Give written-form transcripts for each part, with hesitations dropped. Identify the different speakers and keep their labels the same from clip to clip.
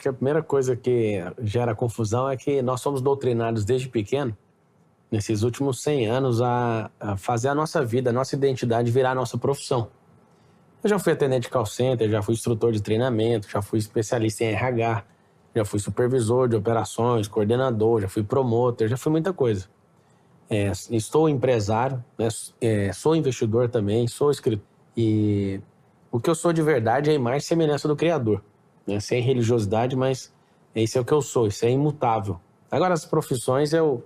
Speaker 1: acho que a primeira coisa que gera confusão é que nós somos doutrinados desde pequeno, nesses últimos 100 anos, a fazer a nossa vida, a nossa identidade virar a nossa profissão. Eu já fui atendente de call center, já fui instrutor de treinamento, já fui especialista em RH, já fui supervisor de operações, coordenador, já fui promotor, já fui muita coisa. Estou empresário, né? Sou investidor também, sou escritor. E o que eu sou de verdade é a imagem e semelhança do Criador, né? Sem religiosidade, mas esse é o que eu sou, isso é imutável. Agora, as profissões eu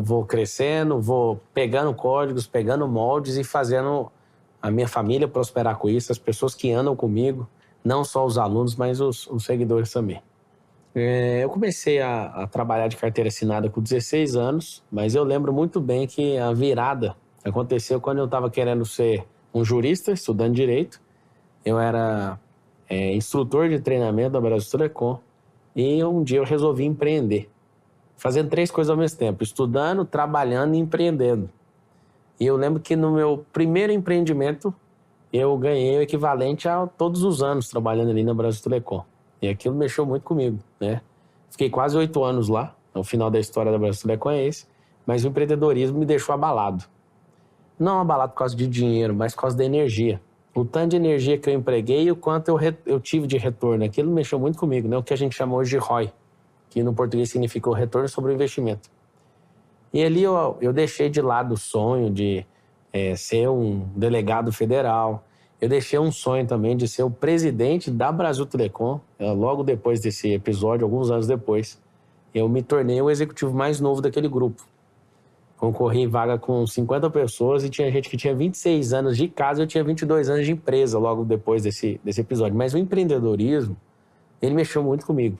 Speaker 1: vou crescendo, vou pegando códigos, pegando moldes e fazendo a minha família prosperar com isso, as pessoas que andam comigo, não só os alunos, mas os seguidores também. Eu comecei a trabalhar de carteira assinada com 16 anos, mas eu lembro muito bem que a virada aconteceu quando eu estava querendo ser um jurista, estudando direito. Eu era instrutor de treinamento da Brasil Telecom e um dia eu resolvi empreender, fazendo 3 coisas ao mesmo tempo, estudando, trabalhando e empreendendo. E eu lembro que no meu primeiro empreendimento eu ganhei o equivalente a todos os anos trabalhando ali na Brasil Telecom. E aquilo mexeu muito comigo, né? Fiquei quase 8 anos lá, o final da história da Brasil Telecom é esse, mas o empreendedorismo me deixou abalado. Não abalado por causa de dinheiro, mas por causa da energia. O tanto de energia que eu empreguei e o quanto eu tive de retorno, aquilo mexeu muito comigo, né? O que a gente chama hoje de ROI, que no português significa o retorno sobre o investimento. E ali eu deixei de lado o sonho de ser um delegado federal. Eu deixei um sonho também de ser o presidente da Brasil Telecom. Logo depois desse episódio, alguns anos depois, eu me tornei o executivo mais novo daquele grupo. Concorri em vaga com 50 pessoas e tinha gente que tinha 26 anos de casa e eu tinha 22 anos de empresa logo depois desse episódio. Mas o empreendedorismo, ele mexeu muito comigo.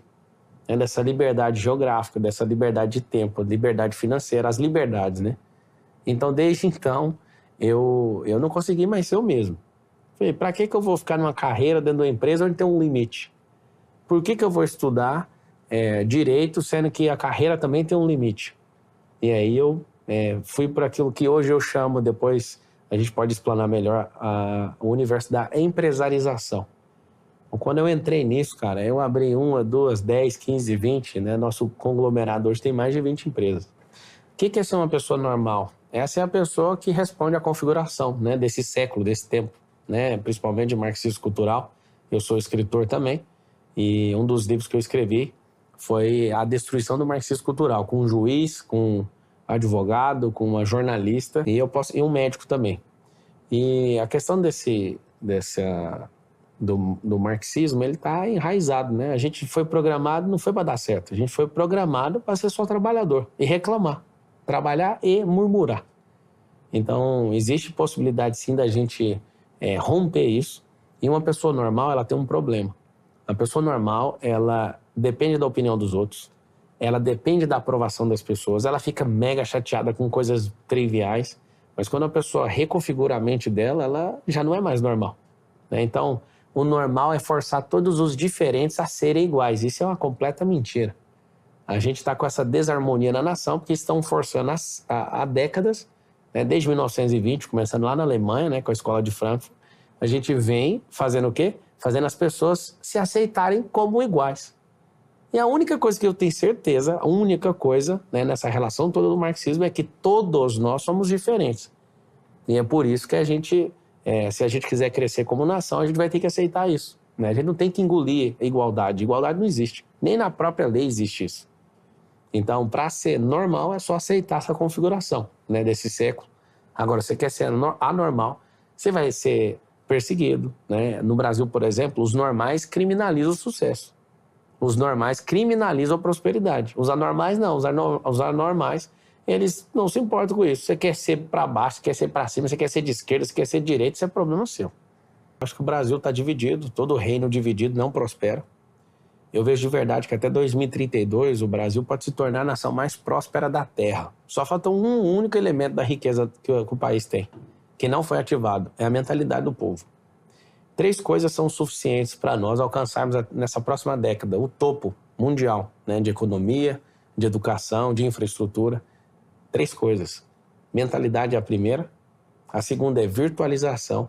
Speaker 1: Dessa liberdade geográfica, dessa liberdade de tempo, liberdade financeira, as liberdades, né? Então, desde então, eu não consegui mais ser o mesmo. Falei, pra que eu vou ficar numa carreira dentro de uma empresa onde tem um limite? Por que eu vou estudar direito, sendo que a carreira também tem um limite? E aí eu fui para aquilo que hoje eu chamo, depois a gente pode explanar melhor, o universo da empresarização. Quando eu entrei nisso, cara, eu abri 1, 2, 10, 15, 20, né? Nosso conglomerado hoje tem mais de 20 empresas. O que é ser uma pessoa normal? Essa é a pessoa que responde à configuração, né? Desse século, desse tempo, né? Principalmente de marxismo cultural. Eu sou escritor também e um dos livros que eu escrevi foi A Destruição do Marxismo Cultural, com um juiz, com um advogado, com uma jornalista e um médico também. E a questão do marxismo, ele está enraizado, né? A gente foi programado, não foi para dar certo, a gente foi programado para ser só trabalhador e reclamar, trabalhar e murmurar. Então, existe possibilidade sim da gente romper isso. E uma pessoa normal, ela tem um problema. A pessoa normal, ela depende da opinião dos outros, ela depende da aprovação das pessoas, ela fica mega chateada com coisas triviais, mas quando a pessoa reconfigura a mente dela, ela já não é mais normal, né? Então, o normal é forçar todos os diferentes a serem iguais. Isso é uma completa mentira. A gente está com essa desarmonia na nação porque estão forçando há décadas, né, desde 1920, começando lá na Alemanha, né, com a Escola de Frankfurt, a gente vem fazendo o quê? Fazendo as pessoas se aceitarem como iguais. E a única coisa que eu tenho certeza, a única coisa, né, nessa relação toda do marxismo é que todos nós somos diferentes. E é por isso que a gente... se a gente quiser crescer como nação, a gente vai ter que aceitar isso, né? A gente não tem que engolir a igualdade. Igualdade não existe. Nem na própria lei existe isso. Então, para ser normal, é só aceitar essa configuração, né, desse século. Agora, você quer ser anormal, você vai ser perseguido, né? No Brasil, por exemplo, os normais criminalizam o sucesso. Os normais criminalizam a prosperidade. Os anormais não. Os anormais, eles não se importam com isso. Você quer ser para baixo, você quer ser para cima, você quer ser de esquerda, você quer ser de direita, isso é problema seu. Acho que o Brasil está dividido, todo reino dividido não prospera. Eu vejo de verdade que até 2032 o Brasil pode se tornar a nação mais próspera da Terra. Só falta um único elemento da riqueza que o país tem, que não foi ativado, é a mentalidade do povo. 3 coisas são suficientes para nós alcançarmos nessa próxima década o topo mundial, né, de economia, de educação, de infraestrutura. 3 coisas. Mentalidade é a primeira, a segunda é virtualização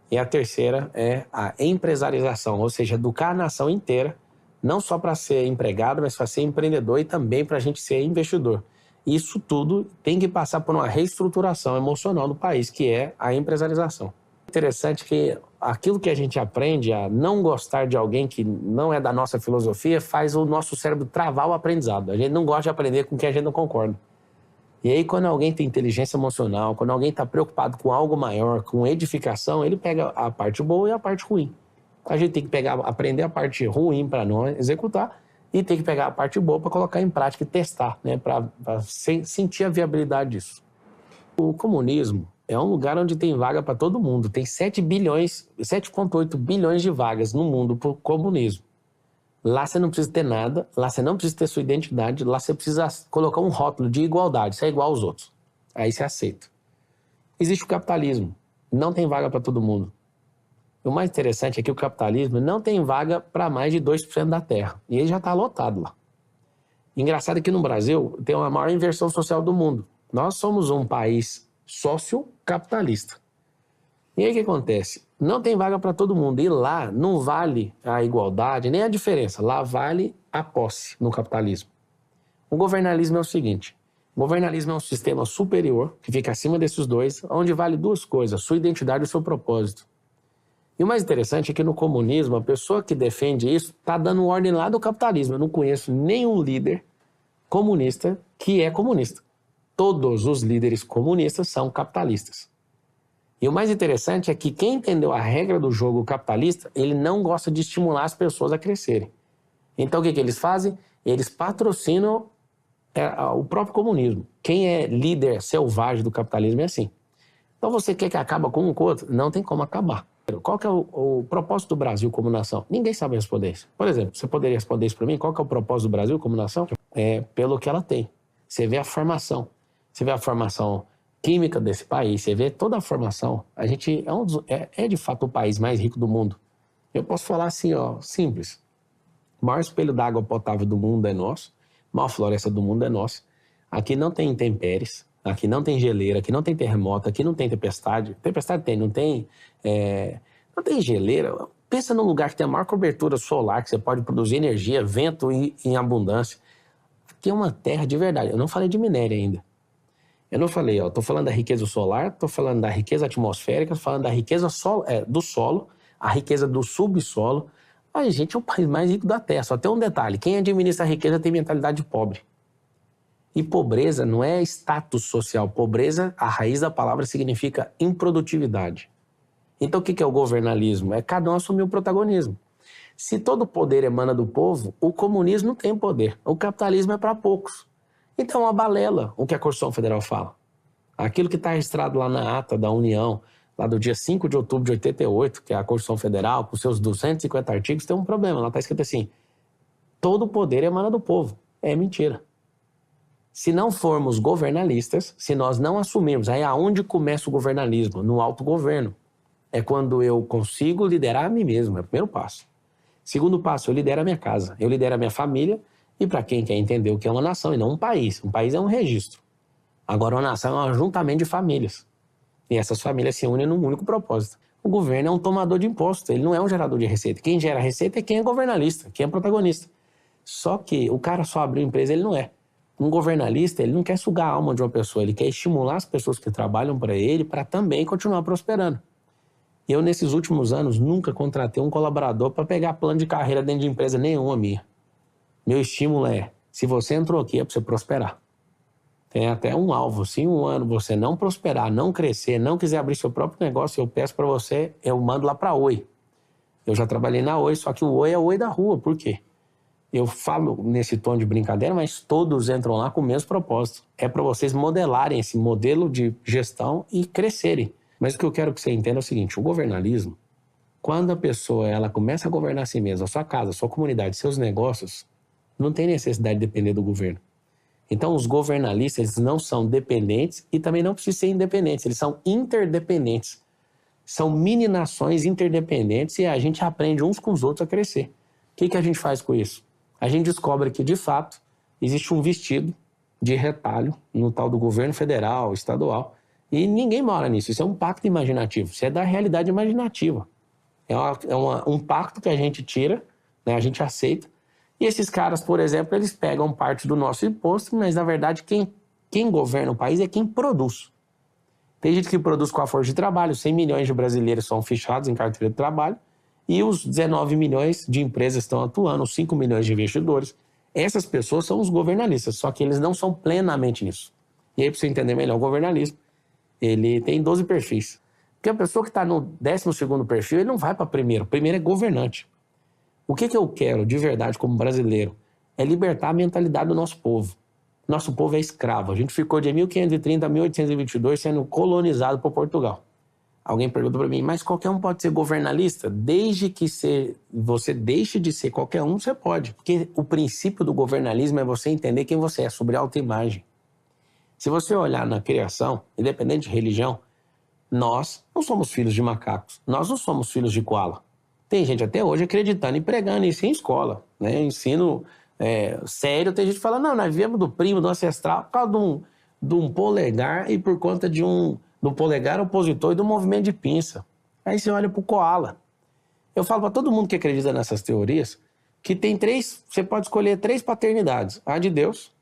Speaker 1: e a terceira é a empresarização, ou seja, educar a nação inteira não só para ser empregado, mas para ser empreendedor e também para a gente ser investidor. Isso tudo tem que passar por uma reestruturação emocional do país, que é a empresarização. Interessante que aquilo que a gente aprende a não gostar de alguém que não é da nossa filosofia faz o nosso cérebro travar o aprendizado. A gente não gosta de aprender com quem a gente não concorda. E aí, quando alguém tem inteligência emocional, quando alguém está preocupado com algo maior, com edificação, ele pega a parte boa e a parte ruim. A gente tem que aprender a parte ruim para não executar e tem que pegar a parte boa para colocar em prática e testar, né, para sentir a viabilidade disso. O comunismo é um lugar onde tem vaga para todo mundo. Tem 7,8 bilhões de vagas no mundo para o comunismo. Lá você não precisa ter nada, lá você não precisa ter sua identidade, lá você precisa colocar um rótulo de igualdade, você é igual aos outros. Aí você aceita. Existe o capitalismo, não tem vaga para todo mundo. O mais interessante é que o capitalismo não tem vaga para mais de 2% da terra, e ele já está lotado lá. Engraçado que no Brasil tem a maior inversão social do mundo. Nós somos um país sociocapitalista. E aí o que acontece? Não tem vaga para todo mundo. E lá não vale a igualdade, nem a diferença. Lá vale a posse no capitalismo. O governalismo é o seguinte. O governalismo é um sistema superior, que fica acima desses dois, onde vale duas coisas, sua identidade e o seu propósito. E o mais interessante é que no comunismo, a pessoa que defende isso está dando ordem lá do capitalismo. Eu não conheço nenhum líder comunista que é comunista. Todos os líderes comunistas são capitalistas. E o mais interessante é que quem entendeu a regra do jogo capitalista, ele não gosta de estimular as pessoas a crescerem. Então o que eles fazem? Eles patrocinam o próprio comunismo. Quem é líder selvagem do capitalismo é assim. Então você quer que acabe com um com o outro? Não tem como acabar. Qual que é o propósito do Brasil como nação? Ninguém sabe responder isso. Por exemplo, você poderia responder isso para mim? Qual que é o propósito do Brasil como nação? É pelo que ela tem. Você vê a formação. Você vê a formação química desse país, você vê toda a formação. A gente é de fato o país mais rico do mundo. Eu posso falar assim, ó, simples. O maior espelho d'água potável do mundo é nosso. A maior floresta do mundo é nossa. Aqui não tem intempéries. Aqui não tem geleira, aqui não tem terremoto, aqui não tem tempestade. Tempestade tem, não tem geleira. Pensa num lugar que tem a maior cobertura solar, que você pode produzir energia, vento em abundância. Aqui é uma terra de verdade. Eu não falei de minério ainda. Eu não falei, ó, tô falando da riqueza solar, tô falando da riqueza atmosférica, tô falando da riqueza do solo, a riqueza do subsolo. A gente é o país mais rico da terra. Só tem um detalhe, quem administra a riqueza tem mentalidade de pobre. E pobreza não é status social. Pobreza, a raiz da palavra significa improdutividade. Então o que é o governalismo? É cada um assumir o protagonismo. Se todo o poder emana do povo, o comunismo não tem poder. O capitalismo é para poucos. Então é uma balela o que a Constituição Federal fala. Aquilo que está registrado lá na ata da União, lá do dia 5 de outubro de 88, que é a Constituição Federal, com seus 250 artigos, tem um problema. Lá está escrito assim, todo o poder emana do povo. É mentira. Se não formos governalistas, se nós não assumirmos, aí aonde começa o governalismo? No autogoverno. É quando eu consigo liderar a mim mesmo, é o primeiro passo. Segundo passo, eu lidero a minha casa, eu lidero a minha família, e para quem quer entender o que é uma nação e não um país é um registro. Agora, uma nação é um ajuntamento de famílias. E essas famílias se unem num único propósito. O governo é um tomador de imposto, ele não é um gerador de receita. Quem gera receita é quem é governalista, quem é protagonista. Só que o cara só abriu empresa, ele não é. Um governalista, ele não quer sugar a alma de uma pessoa, ele quer estimular as pessoas que trabalham para ele para também continuar prosperando. E eu, nesses últimos anos, nunca contratei um colaborador para pegar plano de carreira dentro de empresa nenhuma minha. Meu estímulo é, se você entrou aqui é para você prosperar. Tem até um alvo, se um ano você não prosperar, não crescer, não quiser abrir seu próprio negócio, eu peço para você, eu mando lá para a Oi. Eu já trabalhei na Oi, só que o Oi é o Oi da rua, por quê? Eu falo nesse tom de brincadeira, mas todos entram lá com o mesmo propósito. É para vocês modelarem esse modelo de gestão e crescerem. Mas o que eu quero que você entenda é o seguinte, o governalismo, quando a pessoa ela começa a governar a si mesma, a sua casa, a sua comunidade, seus negócios, não tem necessidade de depender do governo. Então os governalistas eles não são dependentes e também não precisam ser independentes, eles são interdependentes. São mini nações interdependentes e a gente aprende uns com os outros a crescer. O que a gente faz com isso? A gente descobre que, de fato, existe um vestido de retalho no tal do governo federal, estadual, e ninguém mora nisso. Isso é um pacto imaginativo, isso é da realidade imaginativa. É um pacto que a gente tira, né, a gente aceita, E esses caras, por exemplo, eles pegam parte do nosso imposto, mas na verdade quem governa o país é quem produz. Tem gente que produz com a força de trabalho, 100 milhões de brasileiros são fichados em carteira de trabalho e os 19 milhões de empresas estão atuando, os 5 milhões de investidores. Essas pessoas são os governalistas, só que eles não são plenamente nisso. E aí, para você entender melhor o governalismo, ele tem 12 perfis. Porque a pessoa que está no 12º perfil, ele não vai para primeiro. Primeiro é governante. O que eu quero de verdade como brasileiro é libertar a mentalidade do nosso povo. Nosso povo é escravo. A gente ficou de 1530 a 1822 sendo colonizado por Portugal. Alguém pergunta para mim, mas qualquer um pode ser governalista? Desde que você deixe de ser qualquer um, você pode. Porque o princípio do governalismo é você entender quem você é, sobre autoimagem. Se você olhar na criação, independente de religião, nós não somos filhos de macacos. Nós não somos filhos de koala. Tem gente até hoje acreditando e pregando isso em escola, né? Ensino sério, tem gente que fala, não, nós viemos do primo, do ancestral, por causa de um polegar e por conta do polegar opositor e do movimento de pinça. Aí você olha pro koala. Eu falo para todo mundo que acredita nessas teorias que tem você pode escolher 3 paternidades. A de Deus,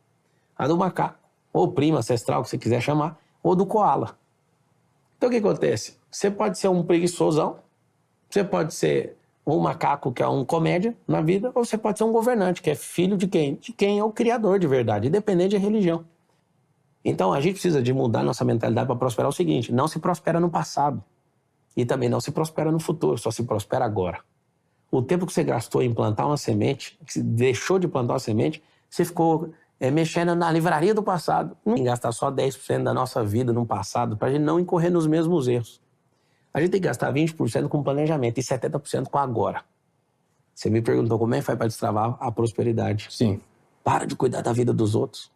Speaker 1: a do macaco, ou primo ancestral, que você quiser chamar, ou do koala. Então o que acontece? Você pode ser um preguiçosão, você pode ser um macaco que é um comédia na vida, ou você pode ser um governante, que é filho de quem? De quem é o criador de verdade, independente de religião. Então a gente precisa de mudar nossa mentalidade para prosperar o seguinte, não se prospera no passado e também não se prospera no futuro, só se prospera agora. O tempo que você gastou em plantar uma semente, que você deixou de plantar uma semente, você ficou mexendo na livraria do passado. Em gastar só 10% da nossa vida no passado para a gente não incorrer nos mesmos erros. A gente tem que gastar 20% com planejamento e 70% com agora. Você me perguntou como é que faz para destravar a prosperidade.
Speaker 2: Sim.
Speaker 1: Para de cuidar da vida dos outros.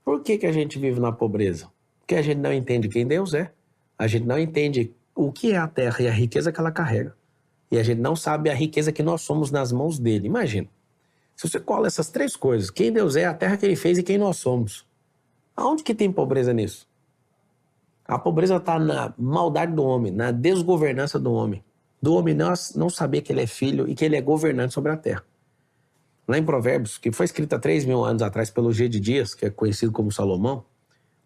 Speaker 1: Por que a gente vive na pobreza? Porque a gente não entende quem Deus é. A gente não entende o que é a terra e a riqueza que ela carrega. E a gente não sabe a riqueza que nós somos nas mãos dele. Imagina, se você cola essas 3 coisas, quem Deus é, a terra que ele fez e quem nós somos. Aonde que tem pobreza nisso? A pobreza está na maldade do homem, na desgovernança do homem. Do homem não saber que ele é filho e que ele é governante sobre a terra. Lá em Provérbios, que foi escrito há 3.000 anos atrás pelo G de Dias, que é conhecido como Salomão,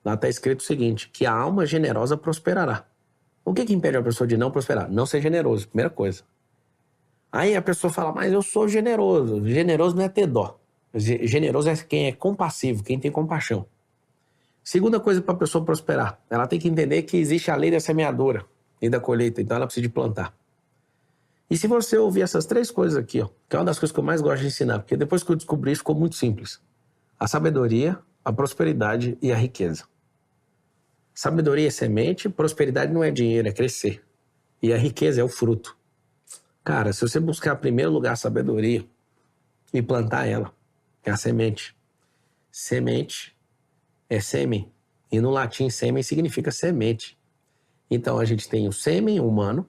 Speaker 1: lá está escrito o seguinte, que a alma generosa prosperará. O que impede a pessoa de não prosperar? Não ser generoso, primeira coisa. Aí a pessoa fala, mas eu sou generoso. Generoso não é ter dó. Generoso é quem é compassivo, quem tem compaixão. Segunda coisa para a pessoa prosperar, ela tem que entender que existe a lei da semeadura e da colheita, então ela precisa de plantar. E se você ouvir essas 3 coisas aqui, ó, que é uma das coisas que eu mais gosto de ensinar, porque depois que eu descobri isso ficou muito simples. A sabedoria, a prosperidade e a riqueza. Sabedoria é semente, prosperidade não é dinheiro, é crescer. E a riqueza é o fruto. Cara, se você buscar em primeiro lugar a sabedoria e plantar ela, é a semente. Semente é sêmen. E no latim, sêmen significa semente. Então a gente tem o sêmen humano,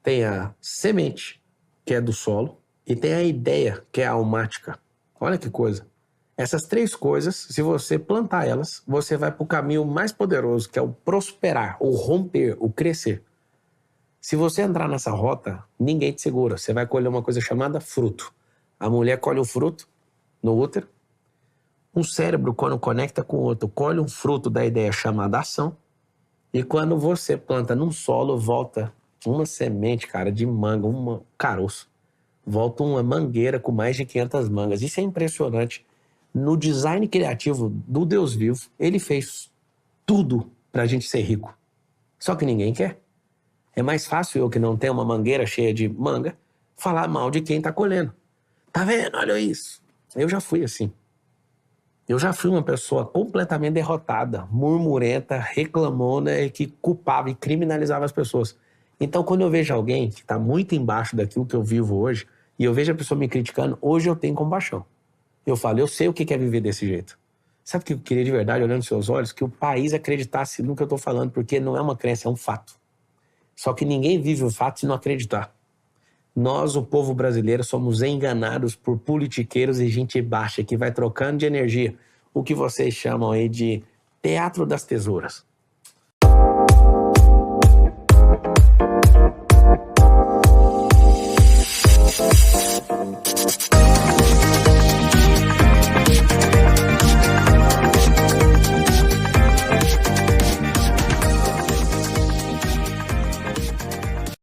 Speaker 1: tem a semente, que é do solo, e tem a ideia, que é a almática. Olha que coisa. Essas 3 coisas, se você plantar elas, você vai para o caminho mais poderoso, que é o prosperar, o romper, o crescer. Se você entrar nessa rota, ninguém te segura. Você vai colher uma coisa chamada fruto. A mulher colhe o fruto no útero. Um cérebro, quando conecta com o outro, colhe um fruto da ideia chamada ação. E quando você planta num solo, volta uma semente, cara, de manga, um caroço. Volta uma mangueira com mais de 500 mangas. Isso é impressionante. No design criativo do Deus vivo, ele fez tudo pra gente ser rico. Só que ninguém quer. É mais fácil eu, que não tenho uma mangueira cheia de manga, falar mal de quem tá colhendo. Tá vendo? Olha isso. Eu já fui assim. Eu já fui uma pessoa completamente derrotada, murmurenta, reclamona e que culpava e criminalizava as pessoas. Então, quando eu vejo alguém que está muito embaixo daquilo que eu vivo hoje, e eu vejo a pessoa me criticando, hoje eu tenho compaixão. Eu falo, eu sei o que é viver desse jeito. Sabe o que eu queria de verdade, olhando nos seus olhos? Que o país acreditasse no que eu estou falando, porque não é uma crença, é um fato. Só que ninguém vive o fato se não acreditar. Nós, o povo brasileiro, somos enganados por politiqueiros e gente baixa que vai trocando de energia. O que vocês chamam aí de teatro das tesouras.